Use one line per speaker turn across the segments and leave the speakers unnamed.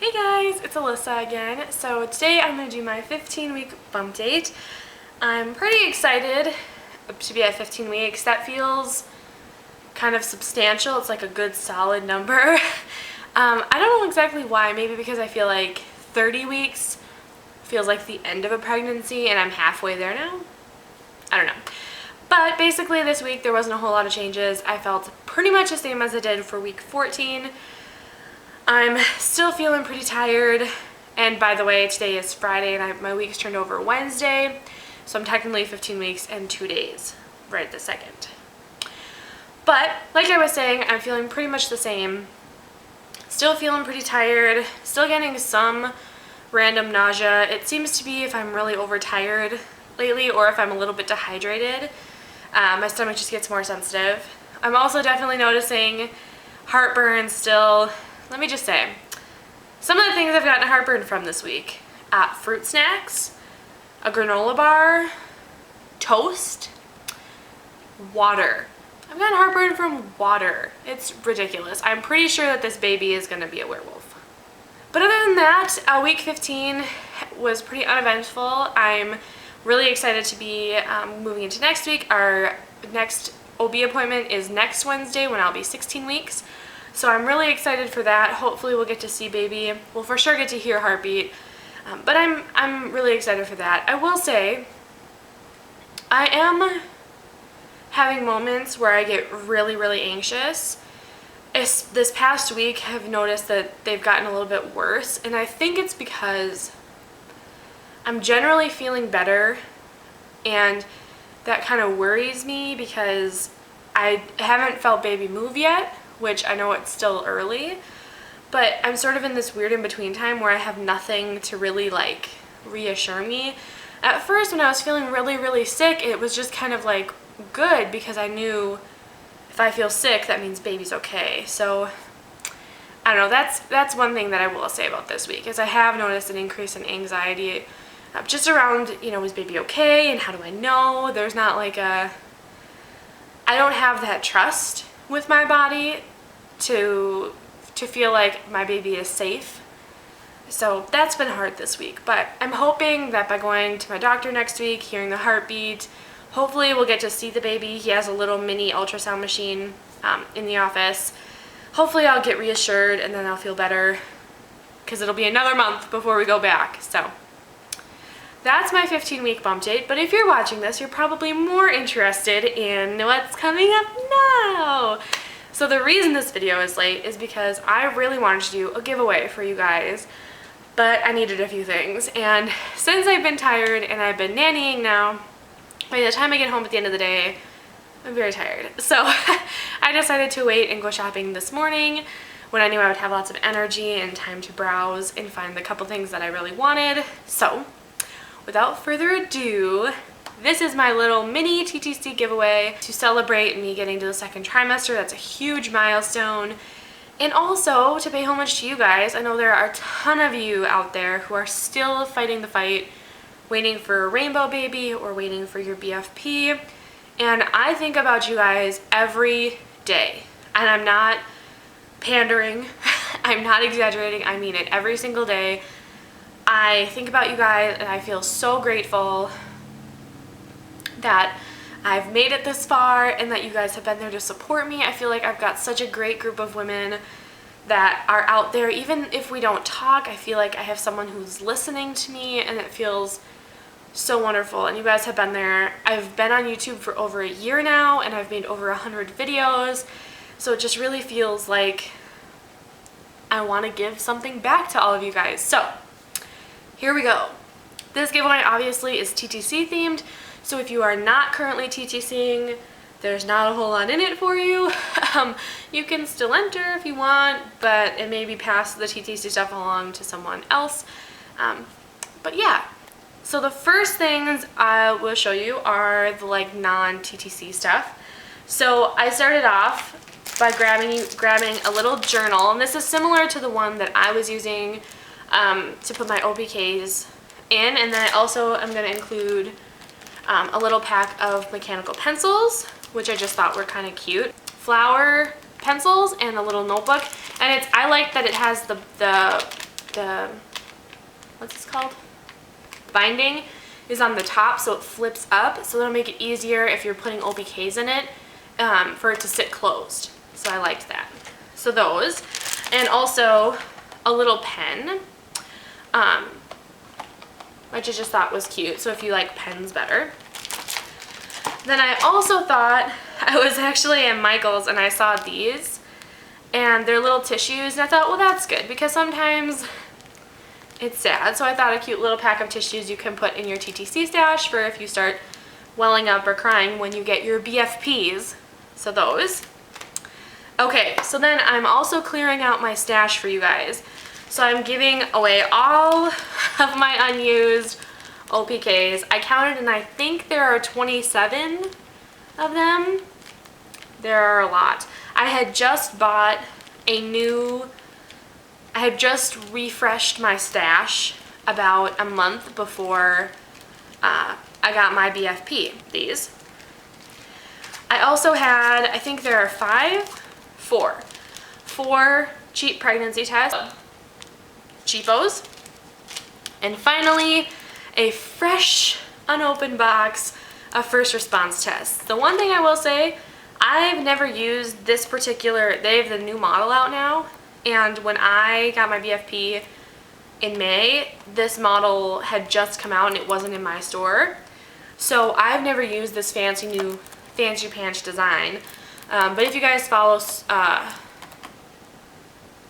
Hey guys, it's Alyssa again. So today I'm going to do my 15-week bump date. I'm pretty excited to be at 15 weeks. That feels kind of substantial. It's like a good solid number. I don't know exactly why. Maybe because I feel like 30 weeks feels like the end of a pregnancy and I'm halfway there now. I don't know. But basically this week there wasn't a whole lot of changes. I felt pretty much the same as I did for week 14. I'm still feeling pretty tired, and by the way, today is Friday and my week's turned over Wednesday, so I'm technically 15 weeks and 2 days right this second. But like I was saying, I'm feeling pretty much the same. Still feeling pretty tired, still getting some random nausea. It seems to be if I'm really overtired lately or if I'm a little bit dehydrated. My stomach just gets more sensitive. I'm also definitely noticing heartburn still. Let me just say, some of the things I've gotten heartburn from this week: fruit snacks, a granola bar, toast, water. I've gotten heartburn from water. It's ridiculous. I'm pretty sure that this baby is going to be a werewolf. But other than that, week 15 was pretty uneventful. I'm really excited to be moving into next week. Our next OB appointment is next Wednesday when I'll be 16 weeks. So I'm really excited for that. Hopefully we'll get to see baby. We'll for sure get to hear heartbeat. But I'm really excited for that. I will say, I am having moments where I get really, really anxious. This past week I've noticed that they've gotten a little bit worse, and I think it's because I'm generally feeling better, and that kind of worries me because I haven't felt baby move yet, which I know it's still early, but I'm sort of in this weird in-between time where I have nothing to really like reassure me. At first when I was feeling really, really sick, it was just kind of like good because I knew if I feel sick, that means baby's okay. So I don't know, that's one thing that I will say about this week, is I have noticed an increase in anxiety just around, you know, is baby okay and how do I know? There's not like I don't have that trust with my body to feel like my baby is safe. So that's been hard this week, but I'm hoping that by going to my doctor next week, hearing the heartbeat, hopefully we'll get to see the baby. He has a little mini ultrasound machine in the office. Hopefully I'll get reassured and then I'll feel better, because it'll be another month before we go back. So that's my 15-week bump date, but if you're watching this, you're probably more interested in what's coming up now. So the reason this video is late is because I really wanted to do a giveaway for you guys, but I needed a few things. And since I've been tired and I've been nannying now, by the time I get home at the end of the day, I'm very tired. So I decided to wait and go shopping this morning when I knew I would have lots of energy and time to browse and find the couple things that I really wanted. So without further ado, this is my little mini TTC giveaway to celebrate me getting to the second trimester. That's a huge milestone. And also to pay homage to you guys. I know there are a ton of you out there who are still fighting the fight, waiting for a rainbow baby or waiting for your BFP. And I think about you guys every day. And I'm not pandering. I'm not exaggerating. I mean it every single day. I think about you guys and I feel so grateful that I've made it this far and that you guys have been there to support me. I feel like I've got such a great group of women that are out there. Even if we don't talk, I feel like I have someone who's listening to me, and it feels so wonderful. And you guys have been there. I've been on YouTube for over a year now and I've made over 100 videos. So it just really feels like I want to give something back to all of you guys. So here we go. This giveaway obviously is TTC themed. So if you are not currently TTCing, there's not a whole lot in it for you. You can still enter if you want, but it maybe pass the TTC stuff along to someone else. But yeah, so the first things I will show you are the like non-TTC stuff. So I started off by grabbing a little journal, and this is similar to the one that I was using to put my OPKs in, and then I also am going to include a little pack of mechanical pencils, which I just thought were kind of cute, flower pencils, and a little notebook. And I like that it has the what's this called? Binding is on the top, so it flips up, so that'll make it easier if you're putting OPKs in it for it to sit closed. So I liked that. So those, and also a little pen, which I just thought was cute. So if you like pens better. Then I also thought, I was actually at Michael's and I saw these, and they're little tissues, and I thought, well, that's good because sometimes it's sad. So I thought a cute little pack of tissues you can put in your TTC stash for if you start welling up or crying when you get your BFPs. So those. Okay, so then I'm also clearing out my stash for you guys. So I'm giving away all of my unused OPKs. I counted and I think there are 27 of them. There are a lot. I had just bought I had just refreshed my stash about a month before I got my BFP, these. I also had, I think there are four cheap pregnancy tests, cheapos, and finally a fresh unopened box of first response tests. The one thing I will say, I've never used this particular, they have the new model out now, and when I got my BFP in May, this model had just come out and it wasn't in my store. So I've never used this fancy new fancy pants design. But if you guys follow,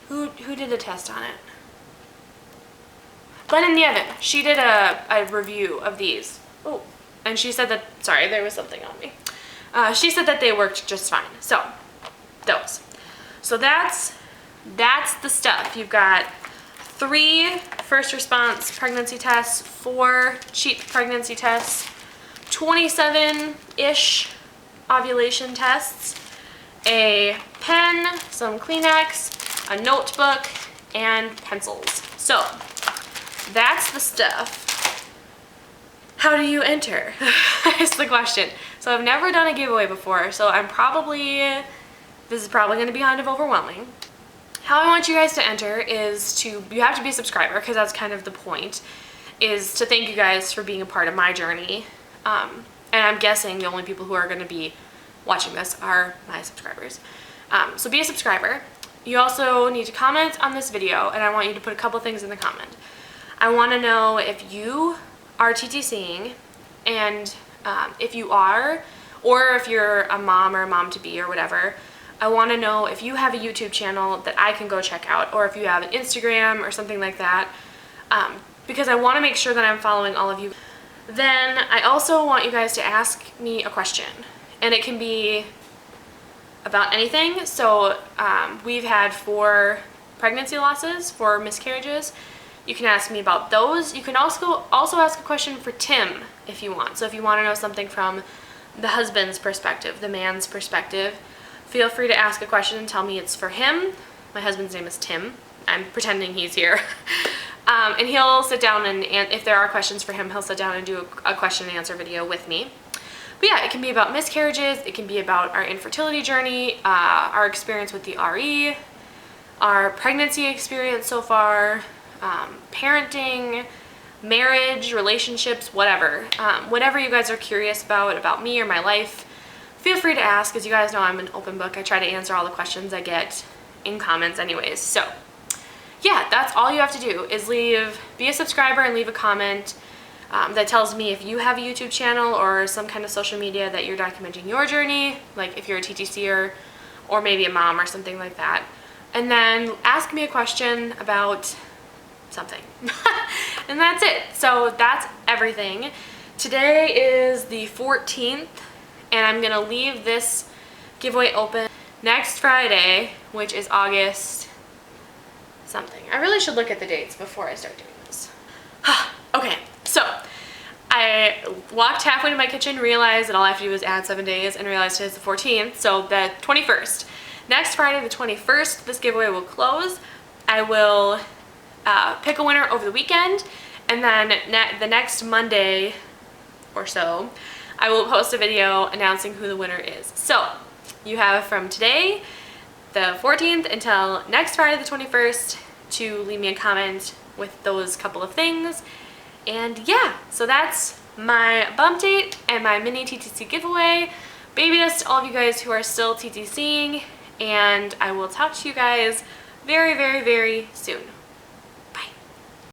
who did the test on it? Glenn in the Oven. She did a review of these. Oh, and she said that, sorry, there was something on me. She said that they worked just fine. So, those. So that's the stuff. You've got 3 first response pregnancy tests, 4 cheap pregnancy tests, 27-ish ovulation tests, a pen, some Kleenex, a notebook, and pencils. So that's the stuff. How do you enter? Is the question. So I've never done a giveaway before, so this is probably going to be kind of overwhelming. How I want you guys to enter is you have to be a subscriber, because that's kind of the point, is to thank you guys for being a part of my journey. And I'm guessing the only people who are going to be watching this are my subscribers. So be a subscriber. You also need to comment on this video, and I want you to put a couple things in the comment. I want to know if you are TTCing, and if you are, or if you're a mom or a mom-to-be or whatever, I want to know if you have a YouTube channel that I can go check out, or if you have an Instagram or something like that, because I want to make sure that I'm following all of you. Then I also want you guys to ask me a question, and it can be about anything. So we've had 4 pregnancy losses, 4 miscarriages. You can ask me about those. You can also ask a question for Tim if you want. So if you want to know something from the husband's perspective, the man's perspective, feel free to ask a question and tell me it's for him. My husband's name is Tim. I'm pretending he's here. And he'll sit down and if there are questions for him, he'll sit down and do a question and answer video with me. But yeah, it can be about miscarriages, it can be about our infertility journey, our experience with the RE, our pregnancy experience so far, parenting, marriage, relationships, whatever. Whatever you guys are curious about me or my life, feel free to ask. As you guys know, I'm an open book. I try to answer all the questions I get in comments anyways. So yeah, that's all you have to do is be a subscriber and leave a comment that tells me if you have a YouTube channel or some kind of social media that you're documenting your journey, like if you're a TTCer or maybe a mom or something like that. And then ask me a question about something. And that's it. So that's everything. Today is the 14th, and I'm gonna leave this giveaway open next Friday, which is August something. I really should look at the dates before I start doing this. Okay, so I walked halfway to my kitchen, realized that all I have to do is add 7 days, and realized today's the 14th, so the 21st. Next Friday, the 21st, this giveaway will close. I will pick a winner over the weekend, and then the next Monday or so, I will post a video announcing who the winner is. So you have from today, the 14th, until next Friday, the 21st, to leave me a comment with those couple of things. And yeah, so that's my bump date and my mini TTC giveaway. Baby dust to all of you guys who are still TTCing, and I will talk to you guys very, very, very soon.